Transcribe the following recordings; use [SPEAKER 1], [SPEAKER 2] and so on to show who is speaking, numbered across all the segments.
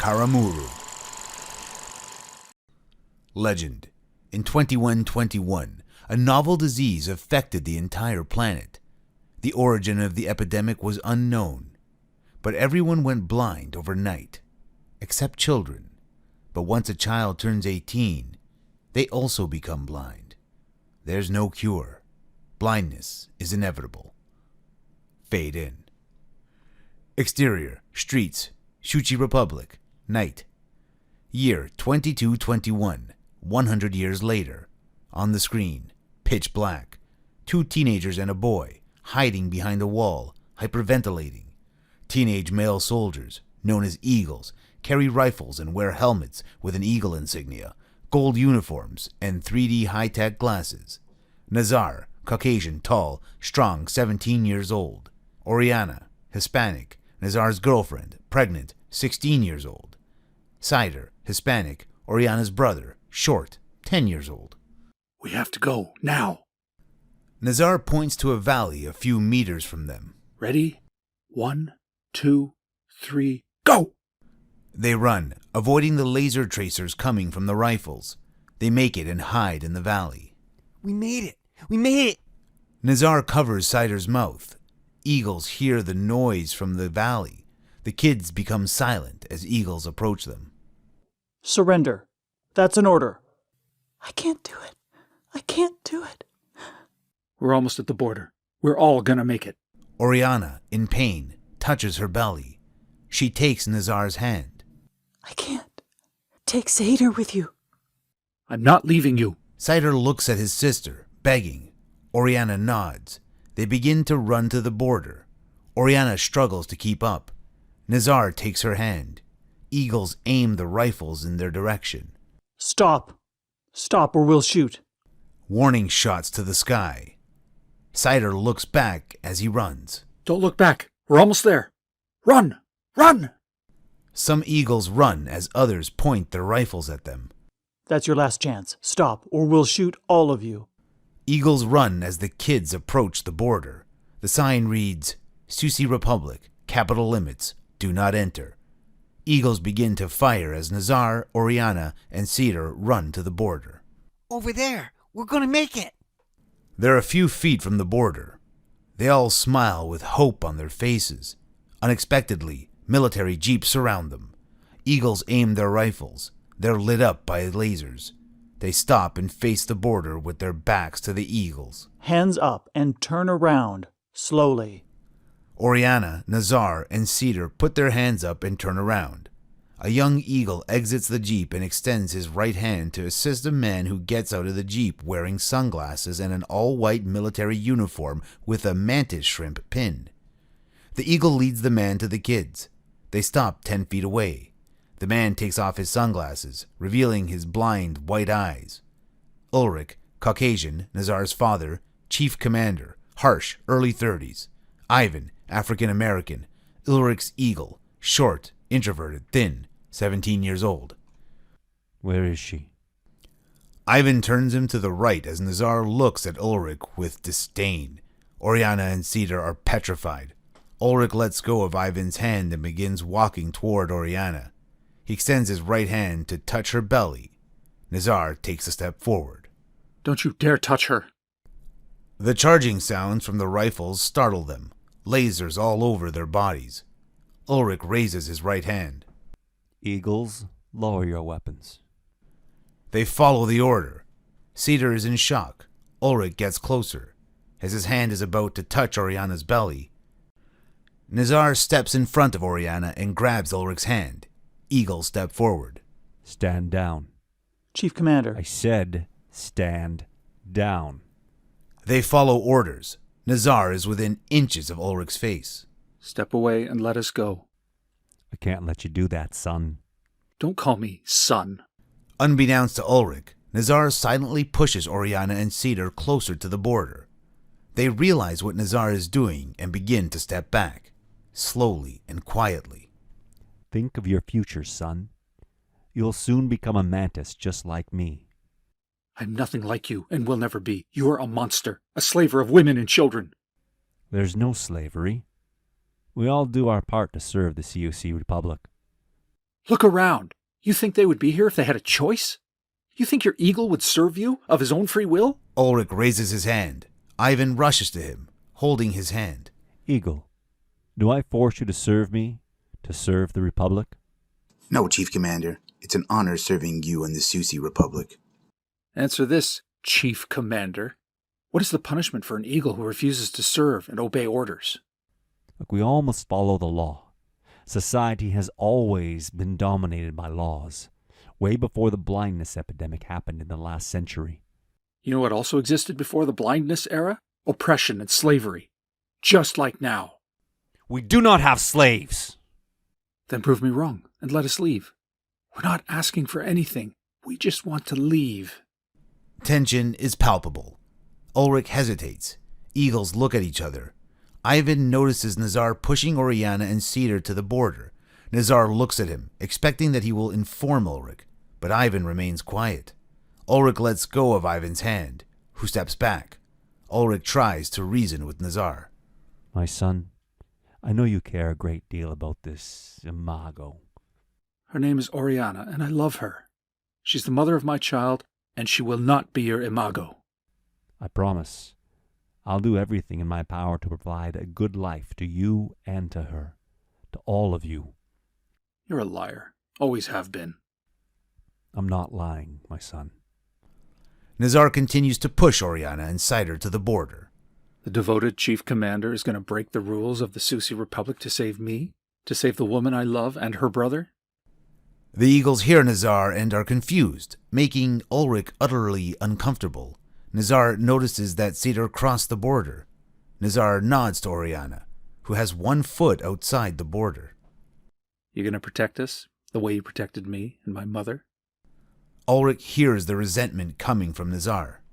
[SPEAKER 1] Caramuru. Legend. In 2121, a novel disease affected the entire planet. The origin of the epidemic was unknown, but everyone went blind overnight, except children. But once a child turns 18, they also become blind. There's no cure. Blindness is inevitable. Fade in. Exterior, streets, Shuchi Republic, night. Year 2221, 100 years later. On the screen, pitch black. 2 teenagers and a boy, hiding behind a wall, hyperventilating. Teenage male soldiers, known as Eagles, carry rifles and wear helmets with an eagle insignia, gold uniforms, and 3D high-tech glasses. Nazar, Caucasian, tall, strong, 17 years old. Oriana, Hispanic, Nazar's girlfriend, pregnant, 16 years old. Seider, Hispanic, Oriana's brother, short, 10 years old.
[SPEAKER 2] We have to go, now.
[SPEAKER 1] Nazar points to a valley a few meters from them.
[SPEAKER 2] Ready? 1, 2, 3, go!
[SPEAKER 1] They run, avoiding the laser tracers coming from the rifles. They make it and hide in the valley.
[SPEAKER 3] We made it! We made it!
[SPEAKER 1] Nazar covers Seider's mouth. Eagles hear the noise from the valley. The kids become silent as Eagles approach them.
[SPEAKER 4] Surrender. That's an order. I can't do it. I can't do it.
[SPEAKER 2] We're almost at the border. We're all gonna make it.
[SPEAKER 1] Oriana, in pain, touches her belly. She takes Nazar's hand.
[SPEAKER 4] I can't. Take Seider with you.
[SPEAKER 2] I'm not leaving you.
[SPEAKER 1] Seider looks at his sister, begging. Oriana nods. They begin to run to the border. Oriana struggles to keep up. Nazar takes her hand. Eagles aim the rifles in their direction.
[SPEAKER 4] Stop. Stop or we'll shoot.
[SPEAKER 1] Warning shots to the sky. Seider looks back as he runs.
[SPEAKER 2] Don't look back. We're almost there. Run! Run!
[SPEAKER 1] Some eagles run as others point their rifles at them.
[SPEAKER 4] That's your last chance. Stop or we'll shoot all of you.
[SPEAKER 1] Eagles run as the kids approach the border. The sign reads, Susi Republic, capital limits, do not enter. Eagles begin to fire as Nazar, Oriana, and Seider run to the border.
[SPEAKER 3] Over there! We're gonna make it!
[SPEAKER 1] They're a few feet from the border. They all smile with hope on their faces. Unexpectedly, military jeeps surround them. Eagles aim their rifles. They're lit up by lasers. They stop and face the border with their backs to the eagles.
[SPEAKER 4] Hands up and turn around, slowly.
[SPEAKER 1] Oriana, Nazar, and Seider put their hands up and turn around. A young eagle exits the jeep and extends his right hand to assist a man who gets out of the jeep wearing sunglasses and an all-white military uniform with a mantis shrimp pin. The eagle leads the man to the kids. They stop 10 feet away. The man takes off his sunglasses, revealing his blind white eyes. Ulric, Caucasian, Nazar's father, chief commander, harsh, early 30s. Ivan, African-American, Ulric's eagle, short, introverted, thin, 17 years old.
[SPEAKER 5] Where is she?
[SPEAKER 1] Ivan turns him to the right as Nazar looks at Ulric with disdain. Oriana and Seider are petrified. Ulric lets go of Ivan's hand and begins walking toward Oriana. He extends his right hand to touch her belly. Nazar takes a step forward.
[SPEAKER 2] Don't you dare touch her.
[SPEAKER 1] The charging sounds from the rifles startle them, lasers all over their bodies. Ulric raises his right hand.
[SPEAKER 5] Eagles, lower your weapons.
[SPEAKER 1] They follow the order. Seider is in shock. Ulric gets closer. As his hand is about to touch Oriana's belly, Nazar steps in front of Oriana and grabs Ulric's hand. Eagles step forward.
[SPEAKER 5] Stand down.
[SPEAKER 4] Chief Commander.
[SPEAKER 5] I said stand down.
[SPEAKER 1] They follow orders. Nazar is within inches of Ulric's face.
[SPEAKER 2] Step away and let us go.
[SPEAKER 5] I can't let you do that, son.
[SPEAKER 2] Don't call me son.
[SPEAKER 1] Unbeknownst to Ulric, Nazar silently pushes Oriana and Seider closer to the border. They realize what Nazar is doing and begin to step back, slowly and quietly.
[SPEAKER 5] Think of your future, son. You'll soon become a mantis just like me.
[SPEAKER 2] I'm nothing like you and will never be. You are a monster, a slaver of women and children.
[SPEAKER 5] There's no slavery. We all do our part to serve the COC Republic.
[SPEAKER 2] Look around. You think they would be here if they had a choice? You think your eagle would serve you of his own free will?
[SPEAKER 1] Ulric raises his hand. Ivan rushes to him, holding his hand.
[SPEAKER 5] Eagle, do I force you to serve me, to serve the Republic?
[SPEAKER 6] No, Chief Commander. It's an honor serving you and the Susi Republic.
[SPEAKER 2] Answer this, Chief Commander. What is the punishment for an eagle who refuses to serve and obey orders?
[SPEAKER 5] Look, we all must follow the law. Society has always been dominated by laws, way before the blindness epidemic happened in the last century.
[SPEAKER 2] You know what also existed before the blindness era? Oppression and slavery. Just like now.
[SPEAKER 5] We do not have slaves!
[SPEAKER 2] Then prove me wrong and let us leave. We're not asking for anything. We just want to leave.
[SPEAKER 1] Tension is palpable. Ulric hesitates. Eagles look at each other. Ivan notices Nazar pushing Oriana and Seider to the border. Nazar looks at him, expecting that he will inform Ulric, but Ivan remains quiet. Ulric lets go of Ivan's hand, who steps back. Ulric tries to reason with Nazar.
[SPEAKER 5] My son, I know you care a great deal about this imago.
[SPEAKER 2] Her name is Oriana, and I love her. She's the mother of my child, and she will not be your imago.
[SPEAKER 5] I promise. I'll do everything in my power to provide a good life to you and to her, to all of you.
[SPEAKER 2] You're a liar. Always have been.
[SPEAKER 5] I'm not lying, my son.
[SPEAKER 1] Nazar continues to push Oriana and Seider to the border.
[SPEAKER 2] The devoted chief commander is going to break the rules of the Susi Republic to save me? To save the woman I love and her brother?
[SPEAKER 1] The Eagles hear Nazar and are confused, making Ulric utterly uncomfortable. Nazar notices that Seider crossed the border. Nazar nods to Oriana, who has 1 foot outside the border.
[SPEAKER 2] You going to protect us the way you protected me and my mother?
[SPEAKER 1] Ulric hears the resentment coming from Nazar.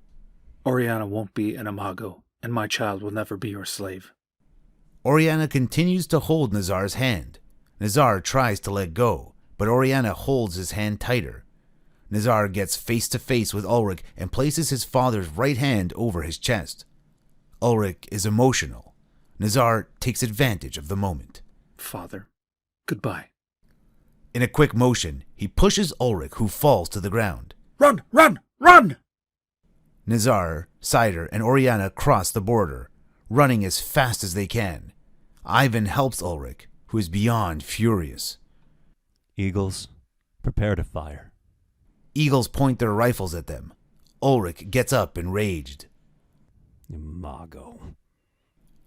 [SPEAKER 2] Oriana won't be an imago, and my child will never be your slave.
[SPEAKER 1] Oriana continues to hold Nazar's hand. Nazar tries to let go, but Oriana holds his hand tighter. Nazar gets face to face with Ulric and places his father's right hand over his chest. Ulric is emotional. Nazar takes advantage of the moment.
[SPEAKER 2] Father, goodbye.
[SPEAKER 1] In a quick motion, he pushes Ulric, who falls to the ground.
[SPEAKER 2] Run! Run! Run!
[SPEAKER 1] Nazar, Seider, and Oriana cross the border, running as fast as they can. Ivan helps Ulric, who is beyond furious.
[SPEAKER 5] Eagles, prepare to fire.
[SPEAKER 1] Eagles point their rifles at them. Ulric gets up enraged.
[SPEAKER 5] Imago.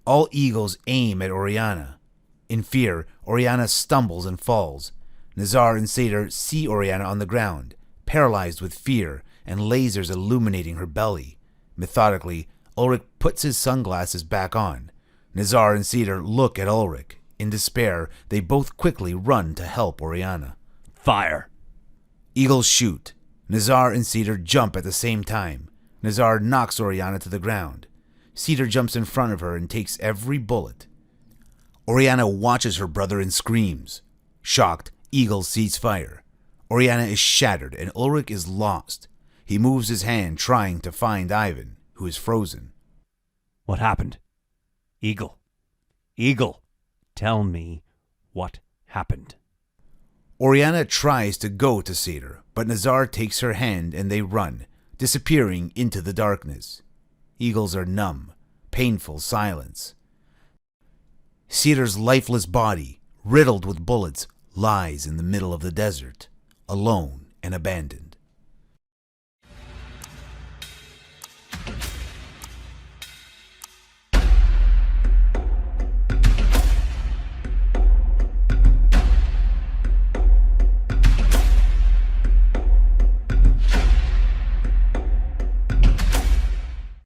[SPEAKER 1] All eagles aim at Oriana. In fear, Oriana stumbles and falls. Nazar and Seider see Oriana on the ground, paralyzed with fear and lasers illuminating her belly. Methodically, Ulric puts his sunglasses back on. Nazar and Seider look at Ulric. In despair, they both quickly run to help Oriana.
[SPEAKER 5] Fire!
[SPEAKER 1] Eagles shoot. Nazar and Seider jump at the same time. Nazar knocks Oriana to the ground. Seider jumps in front of her and takes every bullet. Oriana watches her brother and screams. Shocked, Eagles cease fire. Oriana is shattered and Ulric is lost. He moves his hand trying to find Ivan, who is frozen.
[SPEAKER 5] What happened? Eagle. Eagle, tell me what happened.
[SPEAKER 1] Oriana tries to go to Seider, but Nazar takes her hand and they run, disappearing into the darkness. Eagles are numb, painful silence. Seider's lifeless body, riddled with bullets, lies in the middle of the desert, alone and abandoned.